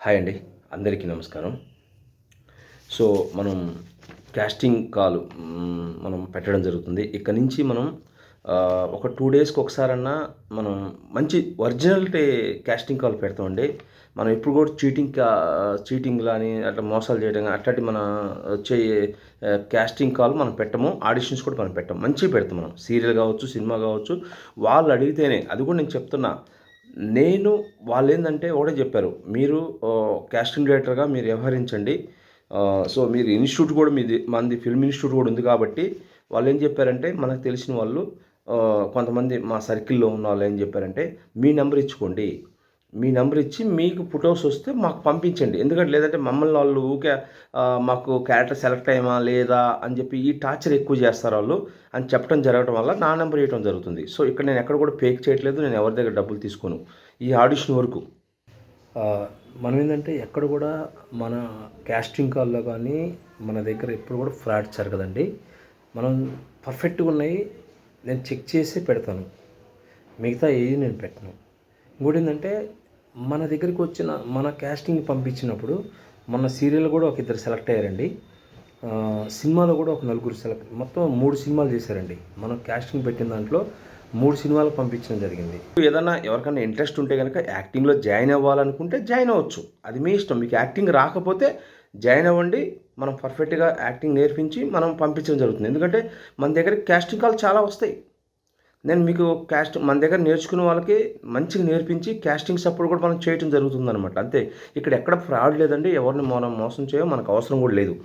Hi అండి, అందరికీ నమస్కారం. సో మనం కాస్టింగ్ కాల్ మనం పెట్టడం జరుగుతుంది. ఇక్కడ నుంచి మనం ఒక 2 డేస్కి ఒకసారన్నా మనం మంచి ఒరిజినాలిటీ కాస్టింగ్ కాల్ పెడతామండి. మనం ఎప్పుడు కూడా చీటింగ్ అని అట్లా మోసాలు చేయడం అట్లాంటి మన వచ్చే కాస్టింగ్ కాల్ మనం పెట్టము. ఆడిషన్స్ కూడా మనం పెట్టము. మంచిగా పెడతాం. మనం సీరియల్ కావచ్చు, సినిమా కావచ్చు, వాళ్ళు అడిగితేనే. అది కూడా నేను చెప్తున్నా. వాళ్ళేందంటే ఒకటే చెప్పారు, మీరు కాస్టింగ్ డైరెక్టర్గా మీరు వ్యవహరించండి. సో మీరు ఇన్స్టిట్యూట్ కూడా మనది ఫిల్మ్ ఇన్స్టిట్యూట్ కూడా ఉంది కాబట్టి వాళ్ళు ఏం చెప్పారంటే, మనకు తెలిసిన వాళ్ళు కొంతమంది మా సర్కిల్లో ఉన్న వాళ్ళు ఏం చెప్పారంటే, మీ నెంబర్ ఇచ్చుకోండి, మీ నెంబర్ ఇచ్చి మీకు ఫొటోస్ వస్తే మాకు పంపించండి. ఎందుకంటే లేదంటే మమ్మల్ని వాళ్ళు ఊకే మాకు క్యారెక్టర్ సెలెక్ట్ అయ్యామా లేదా అని చెప్పి ఈ టార్చర్ ఎక్కువ చేస్తారు వాళ్ళు అని చెప్పడం జరగడం వల్ల నా నెంబర్ ఇవ్వడం జరుగుతుంది. సో ఇక్కడ నేను ఎక్కడ కూడా ఫేక్ చేయట్లేదు, నేను ఎవరి దగ్గర డబ్బులు తీసుకోను ఈ ఆడిషన్ వరకు. మనం ఏంటంటే ఎక్కడ కూడా మన కాస్టింగ్ కాల్లో కానీ మన దగ్గర ఎప్పుడు కూడా ఫ్రాడ్ జరగదండి. మనం పర్ఫెక్ట్గా ఉన్నాయి నేను చెక్ చేసి పెడతాను, మిగతా ఏది నేను పెట్టను. ఇంకోటి ఏంటంటే మన దగ్గరికి వచ్చిన మన కాస్టింగ్ పంపించినప్పుడు మన సీరియల్ కూడా ఒక 2 సెలెక్ట్ అయ్యారండి. సినిమాలో కూడా ఒక 4 సెలెక్ట్, మొత్తం 3 సినిమాలు చేశారండి. మనం కాస్టింగ్ పెట్టిన దాంట్లో 3 సినిమాలు పంపించడం జరిగింది. ఏదైనా ఎవరికైనా ఇంట్రెస్ట్ ఉంటే కనుక యాక్టింగ్లో జాయిన్ అవ్వాలనుకుంటే జాయిన్ అవ్వచ్చు, అది మీ ఇష్టం. మీకు యాక్టింగ్ రాకపోతే జాయిన్ అవ్వండి, మనం పర్ఫెక్ట్గా యాక్టింగ్ నేర్పించి మనం పంపించడం జరుగుతుంది. ఎందుకంటే మన దగ్గర కాస్టింగ్ కాల్ చాలా వస్తాయి. నేను మీకు మన దగ్గర నేర్చుకునే వాళ్ళకి మంచిగా నేర్పించి కాస్టింగ్ సపోర్ట్ కూడా మనం చేయడం జరుగుతుందన్నమాట. అంతే, ఇక్కడ ఎక్కడ ఫ్రాడ్ లేదండి. ఎవరిని మనం మోసం చేయో మనకు అవసరం కూడా లేదు,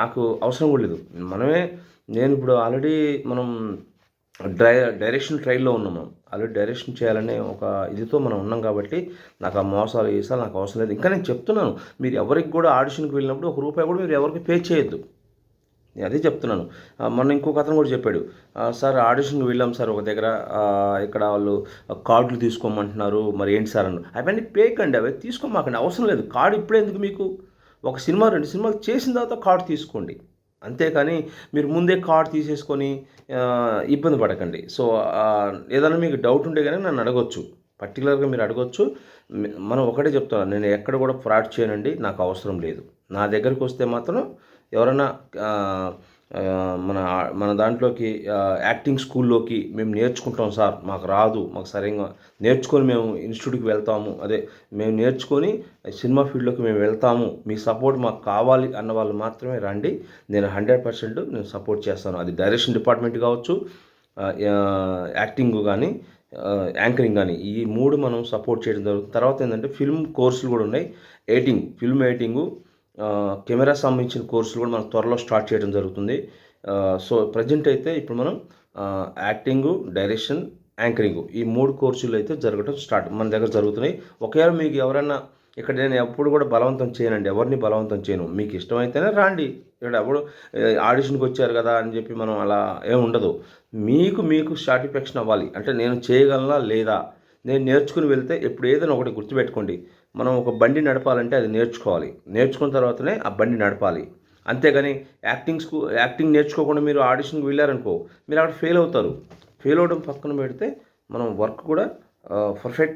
నాకు అవసరం కూడా లేదు. నేను ఇప్పుడు ఆల్రెడీ మనం డైరెక్షన్ ట్రైల్లో ఉన్నాం. మనం ఆల్రెడీ డైరెక్షన్ చేయాలనే ఒక ఇదితో మనం ఉన్నాం కాబట్టి నాకు ఆ మోసాలు నాకు అవసరం లేదు. ఇంకా నేను చెప్తున్నాను, మీరు ఎవరికి కూడా ఆడిషన్కి వెళ్ళినప్పుడు ₹1 కూడా మీరు ఎవరికి పే చేయొద్దు. నేను అదే చెప్తున్నాను. మొన్న ఇంకొక అతను కూడా చెప్పాడు, సార్ ఆడిషన్కి వెళ్ళాం సార్ ఒక దగ్గర, ఇక్కడ వాళ్ళు కార్డులు తీసుకోమంటున్నారు, మరి ఏంటి సార్ అన్నారు. అవన్నీ పేకండి, అవి తీసుకోమాకండి, అవసరం లేదు. కార్డు ఇప్పుడే ఎందుకు మీకు? ఒక సినిమా 2 సినిమాలు చేసిన తర్వాత కార్డు తీసుకోండి, అంతేకాని మీరు ముందే కార్డు తీసేసుకొని ఇబ్బంది పడకండి. సో ఏదైనా మీకు డౌట్ ఉంటే కానీ నన్ను అడగొచ్చు, పర్టికులర్గా మీరు అడగొచ్చు. మనం ఒకటే చెప్తున్నాను, నేను ఎక్కడ కూడా ఫ్రాడ్ చేయనండి, నాకు అవసరం లేదు. నా దగ్గరికి వస్తే మాత్రం ఎవరైనా మన దాంట్లోకి యాక్టింగ్ స్కూల్లోకి మేము నేర్చుకుంటాం సార్, మాకు రాదు, మాకు సరిగ్గా నేర్చుకొని మేము ఇన్స్టిట్యూట్కి వెళ్తాము, మేము నేర్చుకొని సినిమా ఫీల్డ్లోకి మేము వెళ్తాము, మీ సపోర్ట్ మాకు కావాలి అన్న వాళ్ళు మాత్రమే రండి. నేను 100% నేను సపోర్ట్ చేస్తాను. అది డైరెక్షన్ డిపార్ట్మెంట్ కావచ్చు, యాక్టింగ్ కానీ, యాంకరింగ్ కానీ, ఈ 3 మనం సపోర్ట్ చేయడం జరుగుతుంది. తర్వాత ఏంటంటే ఫిల్మ్ కోర్సులు కూడా ఉన్నాయి. ఫిల్మ్ ఎడిటింగు, కెమెరా సంబంధించిన కోర్సులు కూడా మనం త్వరలో స్టార్ట్ చేయడం జరుగుతుంది. సో ప్రజెంట్ అయితే ఇప్పుడు మనం యాక్టింగు, డైరెక్షన్, యాంకరింగు, ఈ 3 కోర్సులు అయితే జరగడం మన దగ్గర జరుగుతున్నాయి. ఒకవేళ మీకు ఎవరైనా ఇక్కడ, నేను ఎప్పుడు కూడా బలవంతం చేయనండి, ఎవరిని బలవంతం చేయను. మీకు ఇష్టమైతేనే రాండి. ఇక్కడ ఎప్పుడు ఆడిషన్కి వచ్చారు కదా అని చెప్పి మనం అలా ఏమి ఉండదు. మీకు సాటిస్ఫాక్షన్ అవ్వాలి అంటే నేను చేయగలనా లేదా, నేను నేర్చుకుని వెళ్తే. ఎప్పుడు ఏదైనా ఒకటి గుర్తుపెట్టుకోండి, మనం ఒక బండి నడపాలంటే అది నేర్చుకోవాలి, నేర్చుకున్న తర్వాతనే ఆ బండి నడపాలి. అంతేగాని యాక్టింగ్ నేర్చుకోకుండా మీరు ఆడిషన్కి వెళ్ళారనుకో, మీరు అక్కడ ఫెయిల్ అవుతారు. ఫెయిల్ అవడం పక్కన పెడితే మనం వర్క్ కూడా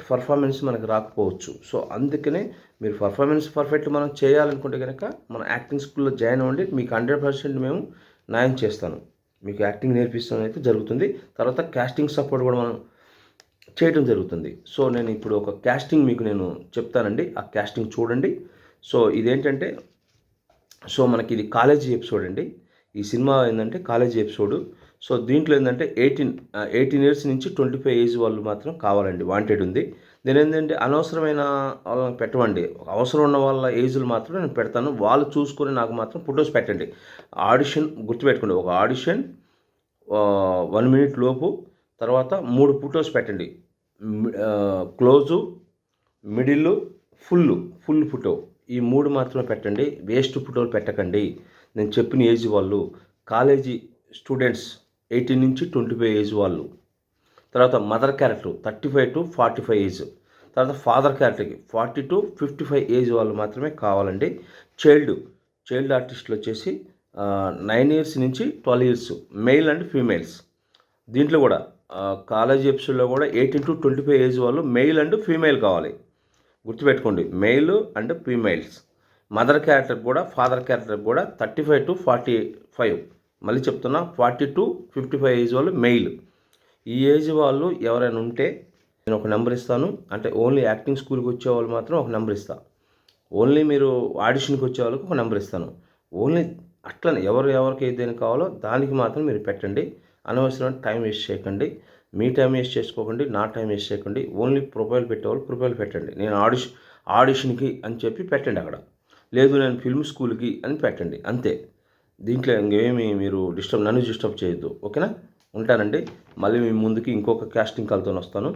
పర్ఫార్మెన్స్ మనకు రాకపోవచ్చు. సో అందుకనే మీరు పర్ఫెక్ట్ మనం చేయాలనుకుంటే కనుక మన యాక్టింగ్ స్కూల్లో జాయిన్ అవ్వండి. మీకు 100% మేము న్యాయం చేస్తాను, మీకు యాక్టింగ్ నేర్పిస్తాను అయితే జరుగుతుంది. తర్వాత కాస్టింగ్ సపోర్ట్ కూడా మనం చేయడం జరుగుతుంది. సో నేను ఇప్పుడు ఒక కాస్టింగ్ మీకు నేను చెప్తానండి, ఆ కాస్టింగ్ చూడండి. సో ఇదేంటంటే, సో మనకి ఇది కాలేజీ ఎపిసోడ్ అండి. ఈ సినిమా ఏంటంటే కాలేజీ ఎపిసోడు. సో దీంట్లో ఏంటంటే 18 ఇయర్స్ నుంచి 25 ఏజ్ వాళ్ళు మాత్రం కావాలండి, వాంటెడ్ ఉంది. నేను ఏంటంటే అనవసరమైన వాళ్ళని పెట్టమండి, అవసరం ఉన్న వాళ్ళ ఏజ్లు మాత్రం నేను పెడతాను. వాళ్ళు చూసుకొని నాకు మాత్రం ఫొటోస్ పెట్టండి. ఆడిషన్ గుర్తుపెట్టుకోండి, ఒక ఆడిషన్ 1 మినిట్ లోపు, తర్వాత 3 ఫొటోస్ పెట్టండి. క్లోజు, మిడిల్, ఫుల్ ఫోటో, ఈ 3 మాత్రమే పెట్టండి. వేస్ట్ ఫోటోలు పెట్టకండి. నేను చెప్పిన ఏజ్ వాళ్ళు, కాలేజీ స్టూడెంట్స్ 18 నుంచి 25 ఏజ్ వాళ్ళు. తర్వాత మదర్ క్యారెక్టర్ 35 to 45 ఏజ్. తర్వాత ఫాదర్ క్యారెక్టర్కి 40 to 55 ఏజ్ వాళ్ళు మాత్రమే కావాలండి. చైల్డ్ ఆర్టిస్టులు వచ్చేసి 9 ఇయర్స్ నుంచి 12 ఇయర్స్, మెయిల్ అండ్ ఫీమేల్స్. దీంట్లో కూడా కాలేజ్ ఎపిసోడ్లో కూడా 18 to 25 ఏజ్ వాళ్ళు మెయిల్ అండ్ ఫీమేల్ కావాలి. గుర్తుపెట్టుకోండి, male and females. Mother character కూడా ఫాదర్ క్యారెక్టర్ కూడా 35 to 45, మళ్ళీ చెప్తున్నా 40 to 55 ఏజ్ వాళ్ళు మెయిల్. ఈ ఏజ్ వాళ్ళు ఎవరైనా ఉంటే నేను ఒక నెంబర్ ఇస్తాను. అంటే ఓన్లీ యాక్టింగ్ స్కూల్కి వచ్చేవాళ్ళు మాత్రం ఒక నెంబర్ ఇస్తాను. ఓన్లీ మీరు ఆడిషన్కి వచ్చే వాళ్ళకి ఒక నెంబర్ ఇస్తాను. ఓన్లీ అట్లనే ఎవరికి ఏదైనా కావాలో దానికి మాత్రం మీరు పెట్టండి. అనవసరమైన టైం వేస్ట్ చేయకండి. మీ టైం వేస్ట్ చేసుకోకండి, నా టైం వేస్ట్ చేయకండి. ఓన్లీ ప్రొఫైల్ పెట్టేవాళ్ళు ప్రొఫైల్ పెట్టండి. నేను ఆడిషన్కి అని చెప్పి పెట్టండి అక్కడ. లేదు నేను ఫిల్మ్ స్కూల్కి అని పెట్టండి, అంతే. దీంట్లో ఇంకేమి మీరు నన్ను డిస్టర్బ్ చేయొద్దు. ఓకేనా? ఉంటానండి. మళ్ళీ మీ ముందుకి ఇంకొక కాస్టింగ్ కాల్తో వస్తాను.